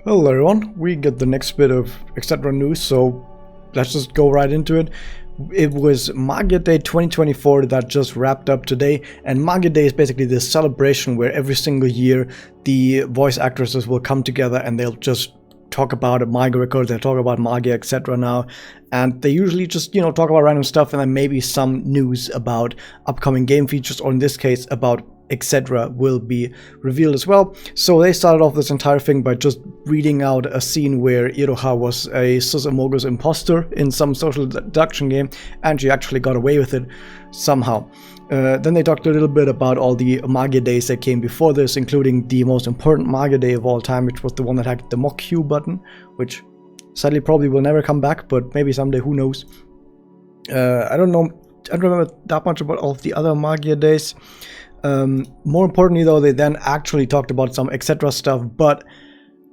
Hello everyone, we get the next bit of Exedra news, so let's just go right into it. It was Magia Day 2024 that just wrapped up today, and Magia Day is basically this celebration where every single year the voice actresses will come together and they'll just talk about a Magia record, they'll talk about Magia Exedra now, and they usually just, talk about random stuff and then maybe some news about upcoming game features, or in this case about Exedra will be revealed as well. So they started off this entire thing by just reading out a scene where Iroha was a Susamogo's imposter in some social deduction game, and she actually got away with it somehow. Then they talked a little bit about all the Magia Days that came before this, including the most important Magia Day of all time, which was the one that had the mock Q button, which sadly probably will never come back, but maybe someday, who knows. I don't remember that much about all of the other Magia Days. More importantly though, they then actually talked about some Exedra stuff, but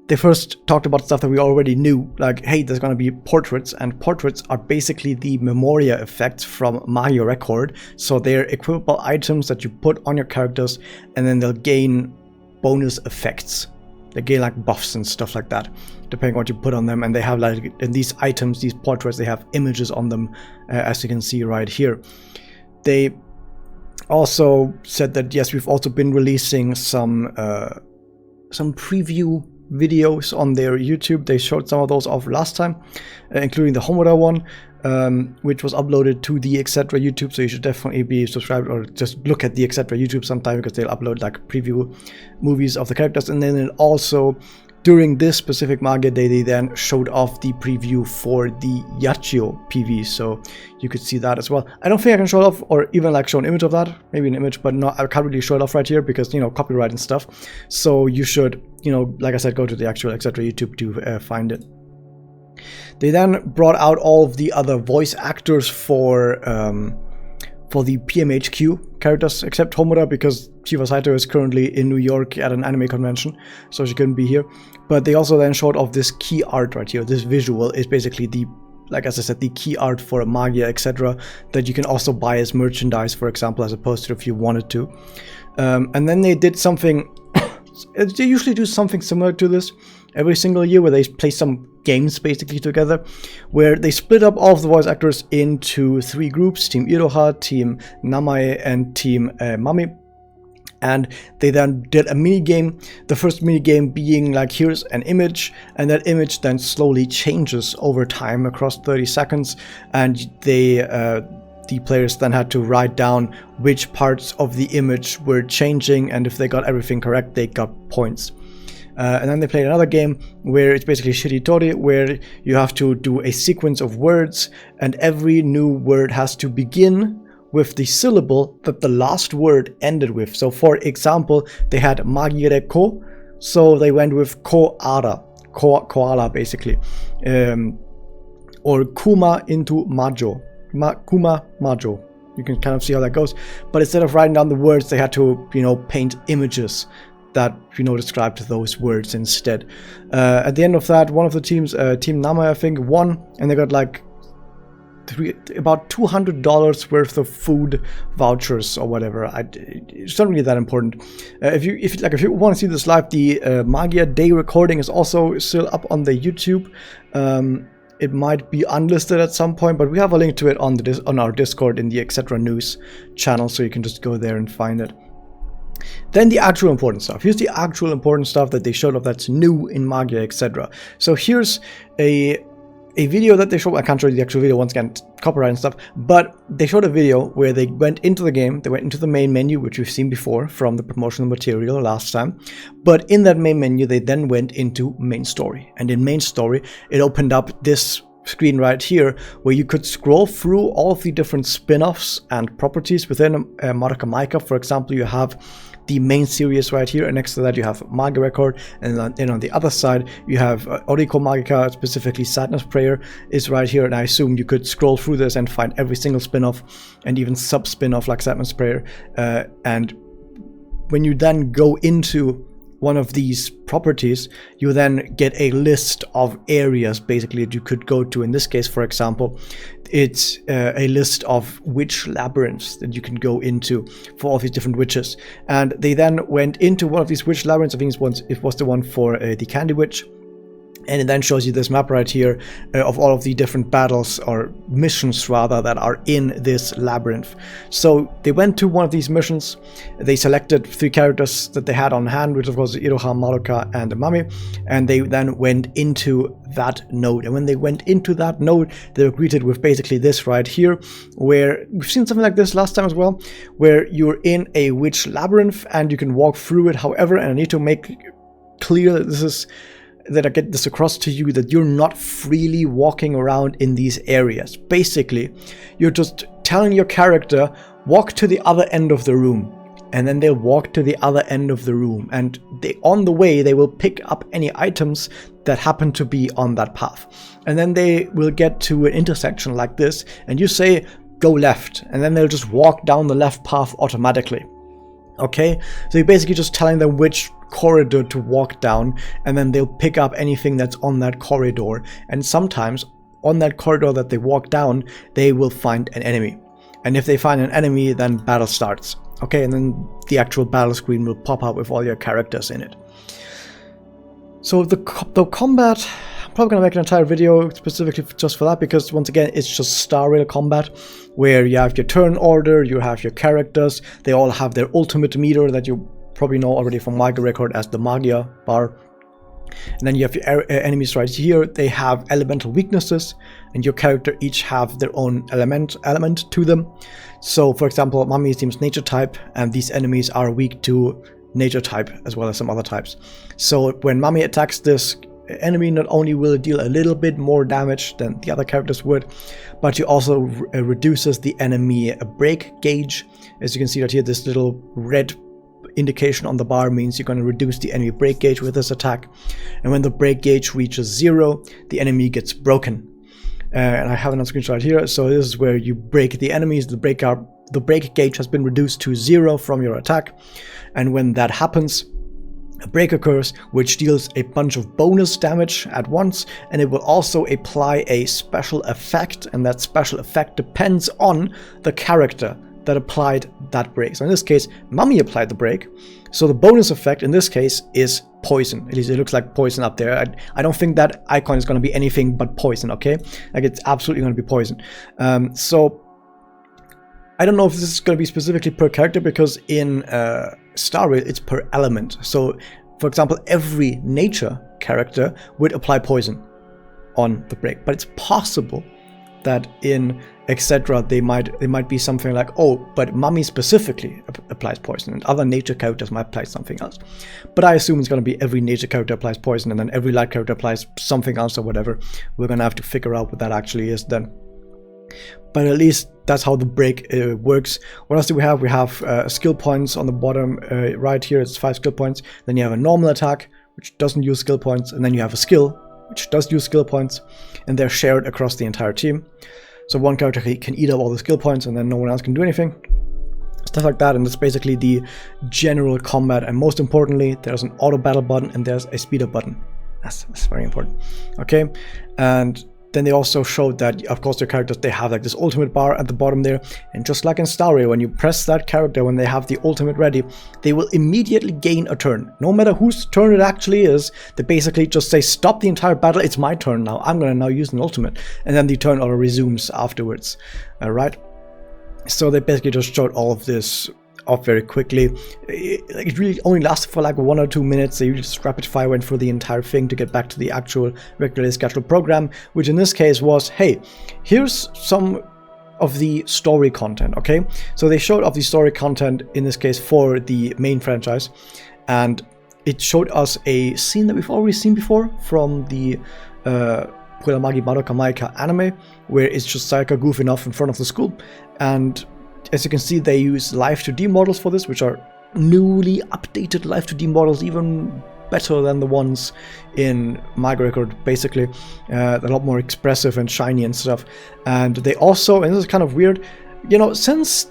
they first talked about stuff that we already knew, like, hey, there's gonna be portraits, and portraits are basically the Memoria effects from Magia Record, so they're equipable items that you put on your characters, and then they'll gain bonus effects. They gain like buffs and stuff like that, depending on what you put on them, and they have like, in these items, these portraits, they have images on them, as you can see right here. They also said that yes, we've also been releasing some preview videos on their YouTube. They showed some of those off last time, including the Homoda one, which was uploaded to the Exedra YouTube, so you should definitely be subscribed or just look at the Exedra YouTube sometime, because they'll upload like preview movies of the characters. And then it also, during this specific Magia Day, they then showed off the preview for the Yachio PV, so you could see that as well. I don't think I can show it off, or even like show an image of that, maybe an image, but no, I can't really show it off right here because, copyright and stuff. So you should, like I said, go to the actual Exedra YouTube to find it. They then brought out all of the other voice actors for the PMHQ characters, except Homoda, because Shiva Saito is currently in New York at an anime convention, so she couldn't be here. But they also then showed off this key art right here. This visual is basically the, like as I said, the key art for Magia Exedra that you can also buy as merchandise, for example, as a poster if you wanted to. And then they did something, they usually do something similar to this every single year, where they play some games basically together, where they split up all of the voice actors into 3 groups: Team Iroha, Team Namae, and Team Mami. And they then did a mini game. The first mini game being like, here's an image, and that image then slowly changes over time across 30 seconds, and the players then had to write down which parts of the image were changing, and if they got everything correct, they got points. And then they played another game where it's basically Shiritori, where you have to do a sequence of words, and every new word has to begin with the syllable that the last word ended with. So for example, they had magire ko, so they went with koara, koala basically, or kuma into majo, kuma majo. You can kind of see how that goes, but instead of writing down the words, they had to, paint images that described those words instead. At the end of that, one of the teams, Team Nama, I think, won, and they got like about $200 worth of food vouchers or whatever. It's not really that important. If you want to see this live, the Magia Day recording is also still up on the YouTube. It might be unlisted at some point, but we have a link to it on our Discord in the Exedra News channel, so you can just go there and find it. Then the actual important stuff. Here's the actual important stuff that they showed off that's new in Magia Exedra. So here's a video that they showed. I can't show you the actual video, once again, copyright and stuff, but they showed a video where they went into the game, they went into the main menu, which we've seen before from the promotional material last time. But in that main menu, they then went into main story. And in main story, it opened up this screen right here, where you could scroll through all of the different spin-offs and properties within Madoka Magica. For example, you have the main series right here, and next to that you have Magia Record, and then on the other side you have Oriko Magica, specifically Sadness Prayer is right here, and I assume you could scroll through this and find every single spin-off and even sub-spin-off like Sadness Prayer. And when you then go into one of these properties, you then get a list of areas basically that you could go to. In this case, for example, it's a list of witch labyrinths that you can go into for all these different witches. And they then went into one of these witch labyrinths. I think it was the one for the Candy Witch. And it then shows you this map right here of all of the different battles, or missions rather, that are in this labyrinth. So they went to one of these missions, they selected 3 characters that they had on hand, which of course Iroha, Madoka and Mami, and they then went into that node. And when they went into that node, they were greeted with basically this right here, where we've seen something like this last time as well, where you're in a witch labyrinth and you can walk through it. However, and I need to make clear that I get this across to you, that you're not freely walking around in these areas. Basically, you're just telling your character, walk to the other end of the room, and then they'll walk to the other end of the room, and on the way they will pick up any items that happen to be on that path. And then they will get to an intersection like this, and you say, go left, and then they'll just walk down the left path automatically. Okay, so you're basically just telling them which corridor to walk down, and then they'll pick up anything that's on that corridor. And sometimes on that corridor that they walk down, they will find an enemy. And if they find an enemy, then battle starts. Okay, and then the actual battle screen will pop up with all your characters in it. So the combat, I'm probably going to make an entire video specifically just for that, because once again, it's just star rail combat, where you have your turn order, you have your characters, they all have their ultimate meter that you probably know already from Magia Record as the Magia bar. And then you have your enemies right here. They have elemental weaknesses, and your character each have their own element to them. So for example, Mami seems nature type, and these enemies are weak to nature type as well as some other types. So when Mami attacks this enemy, not only will it deal a little bit more damage than the other characters would, but it also reduces the enemy break gauge. As you can see right here, this little red indication on the bar means you're going to reduce the enemy break gauge with this attack. And when the break gauge reaches 0, the enemy gets broken. And I have another screenshot here. So this is where you break the enemies. The break gauge has been reduced to 0 from your attack. And when that happens, a break occurs, which deals a bunch of bonus damage at once, and it will also apply a special effect, and that special effect depends on the character that applied that break. So in this case, Mami applied the break, so the bonus effect in this case is poison. At least it looks like poison up there. I don't think that icon is going to be anything but poison, okay? Like, it's absolutely going to be poison. So I don't know if this is going to be specifically per character, because in Star Rail it's per element. So for example, every nature character would apply poison on the break, but it's possible that in Exedra they might be something like, oh, but Mami specifically applies poison, and other nature characters might apply something else. But I assume it's going to be every nature character applies poison, and then every light character applies something else or whatever. We're going to have to figure out what that actually is then. But at least that's how the break works. What else do we have? We have skill points on the bottom right here. It's 5 skill points. Then you have a normal attack, which doesn't use skill points, and then you have a skill, which does use skill points, and they're shared across the entire team. So one character can eat up all the skill points, and then no one else can do anything. Stuff like that, and that's basically the general combat. And most importantly, there's an auto battle button and there's a speed up button. That's very important. Okay, and then they also showed that, of course, the characters, they have like this ultimate bar at the bottom there, and just like in Star Rail, when you press that character, when they have the ultimate ready, they will immediately gain a turn. No matter whose turn it actually is, they basically just say, stop the entire battle, it's my turn now, I'm gonna now use an ultimate, and then the turn auto resumes afterwards. Alright, so they basically just showed all of this off very quickly. It really only lasted for like 1 or 2 minutes. They just rapid fire went through the entire thing to get back to the actual regularly scheduled program, which in this case was, hey, here's some of the story content. Okay, so they showed off the story content in this case for the main franchise, and it showed us a scene that we've already seen before from the Madoka Magia anime, where it's just Sayaka goofing off in front of the school. And as you can see, they use live 2D models for this, which are newly updated live 2D models, even better than the ones in Magia Record, basically. A lot more expressive and shiny and stuff. And they also, and this is kind of weird, you know, since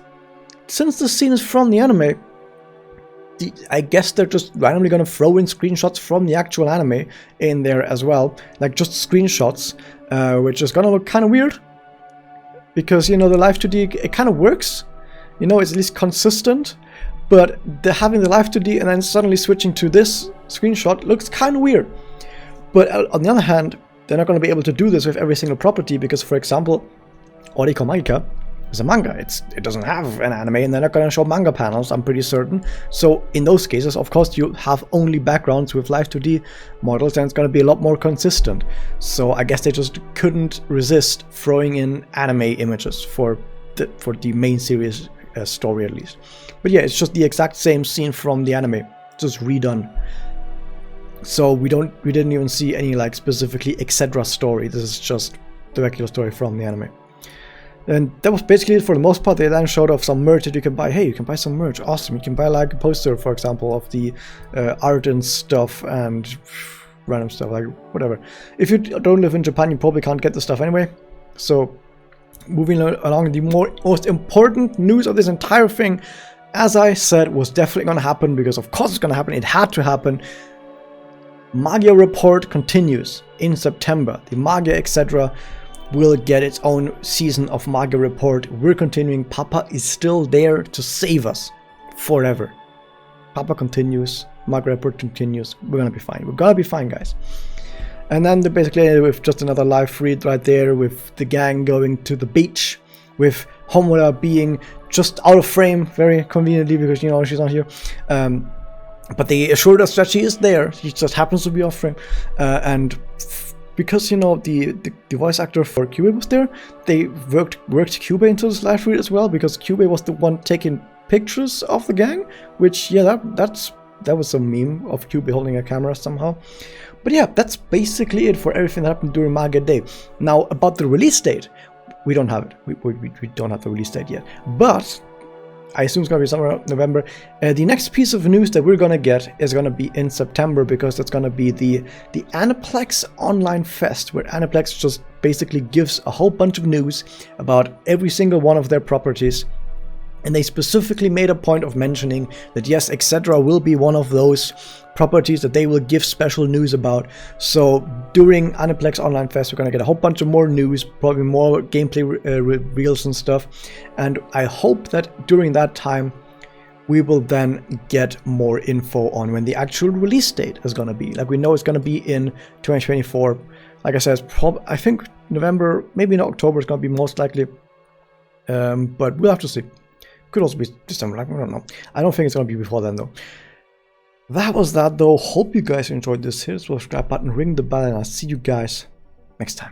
the scene is from the anime, I guess they're just randomly going to throw in screenshots from the actual anime in there as well. Like, just screenshots, which is going to look kind of weird. Because, you know, the live 2D, it kind of works, you know, it's at least consistent, but having the live 2D and then suddenly switching to this screenshot looks kind of weird. But on the other hand, they're not going to be able to do this with every single property because, for example, Madoka Magica is a manga. It doesn't have an anime, and they're not going to show manga panels, I'm pretty certain. So in those cases, of course, you have only backgrounds with live 2D models, and it's going to be a lot more consistent. So I guess they just couldn't resist throwing in anime images for the main series story, at least. But yeah, it's just the exact same scene from the anime, just redone. So we didn't even see any like specifically Exedra story. This is just the regular story from the anime. And that was basically it for the most part. They then showed off some merch that you can buy. Hey, you can buy some merch. Awesome. You can buy like a poster, for example, of the art and stuff and random stuff, like whatever. If you don't live in Japan, you probably can't get the stuff anyway. So moving along, the most important news of this entire thing, as I said, was definitely going to happen because of course it's going to happen. It had to happen. Magia Report continues in September. The Magia Exedra will get its own season of Magia Report. We're continuing. Papa is still there to save us forever. Papa continues. Magia Report continues. We're gonna be fine. We're gonna be fine, guys. And then they basically ended with just another live read right there with the gang going to the beach, with Homura being just out of frame very conveniently because, you know, she's not here. But they assured us that she is there. She just happens to be off frame. And because, you know, the voice actor for Kyubey was there, they worked Kyubey into this live read as well, because Kyubey was the one taking pictures of the gang, which, yeah, that was a meme of Kyubey holding a camera somehow. But yeah, that's basically it for everything that happened during Magia Day. Now, about the release date, we don't have it. We don't have the release date yet. But I assume it's going to be somewhere around November. The next piece of news that we're going to get is going to be in September, because that's going to be the Aniplex Online Fest, where Aniplex just basically gives a whole bunch of news about every single one of their properties. And they specifically made a point of mentioning that yes, Exedra will be one of those properties that they will give special news about. So during Aniplex Online Fest, we're going to get a whole bunch of more news, probably more gameplay reels and stuff. And I hope that during that time, we will then get more info on when the actual release date is going to be. Like, we know it's going to be in 2024. Like I said, I think November, maybe not October is going to be most likely. But we'll have to see. Could also be December, like, I don't know. I don't think it's going to be before then, though. That was that, though. Hope you guys enjoyed this. Hit the subscribe button, ring the bell, and I'll see you guys next time.